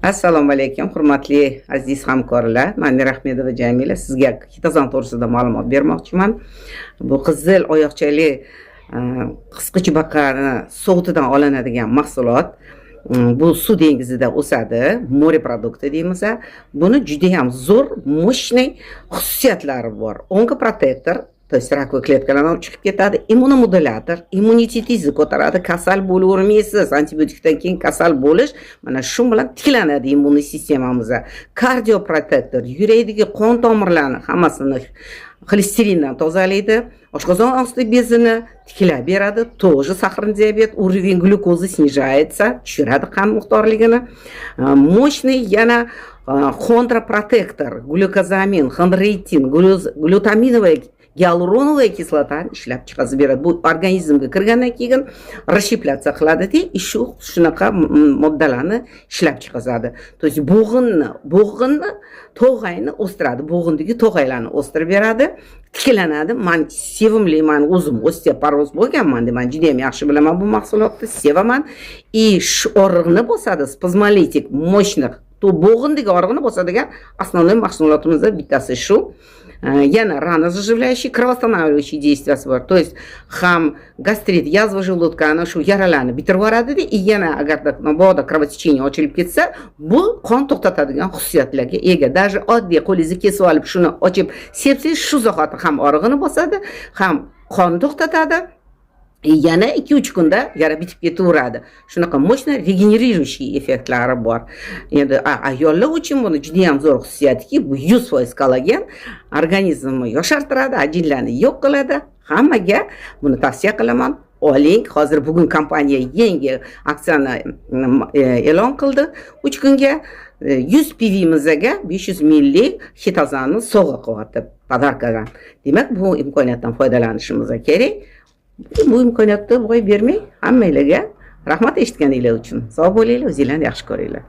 Assalomu alaykum, hurmatli aziz hamkorlar. Men Rahmedova Jamila sizga kitazon to'g'risida ma'lumot bermoqchiman. Bu qizil oyoqchali qisqich baqani suvutidan olinadigan mahsulot. Bu suv dengizida o'sadi, more produkti deymiz. Buni juda ham zo'r, mo'shniy xususiyatlari bor. Onko protektor, то есть rakoviy kletkalardan chiqib ketadi, immunomodulator, immunitetingizni ko'taradi, kasal bo'lavermaysiz. Antibiotikdan keyin kasal bo'lish mana shu bilan tiklanadi immuniy sistemamiz. Kardioprotektor, yurakdagi qon tomirlarini hammasini xolesterindan tozalaydi, oshqozon osti bezini tiklab beradi, тоже сахарный диабет, уровень глюкозы снижается, tushiradi qon miqdorligini. Мощный yana xondroprotektor, glyukozamin, xondroitin, glutaminovая gyaluronovая kislotani ishlab chiqarib beradi. Bu organizmga kirgandan keyin расщепляться qiladi-da, shunaqa moddalarni ishlab chiqaradi. То есть bo'g'inni, tog'ayni o'stiradi, bo'g'indagi tog'aylarni o'stirib beradi, tiklanadi. Men sevimliman, o'zim osteoporoz bo'lganman, men juda ham yaxshi bilaman bu mahsulotni, sevaman. Shu og'riqni bosadi, spazmolitik, мощных, to bo'g'indagi og'riqni bosadigan основной mahsulotimizdan bittasi shu. Yana ранозаживляющий, кровоостанавливающий действияsi bor. То есть ham gastrit, yazva желудка ana shu yaralarni bitirib yuboradi-da, yana agarda mabodo kровотечение ochilib ketsa, bu qon to'xtatadigan xususiyatlarga ega. Даже oddiy qo'lingizni kesib olib shuni ochib sepsangiz, shu zahoti ham og'rig'ini bosadi, ham qon to'xtatadi. Yana 2-3 kunda yara bitib ketaveradi. Shunaqa мощный regeneriрующий effektlari bor. Endi ayollar uchun buni juda ham zo'r xususiyatki, bu 100% kollagen, organizmni yoshartiradi, ajinlarni yo'q qiladi. Hammaga buni tavsiya qilaman. Oling, hozir bugun kompaniya yangi aksiyani e'lon qildi. 3 kunga 100 pivimizga 500 millik xitozanni sovg'a qilyapti podarkadan. Demak, bu imkoniyatdan foydalanishimiz kerak. Bu imkoniyatni boy bermang, hammalarga rahmat eshitganinglar uchun. Sog' bo'linglar, o'zinglarni yaxshi ko'ringlar.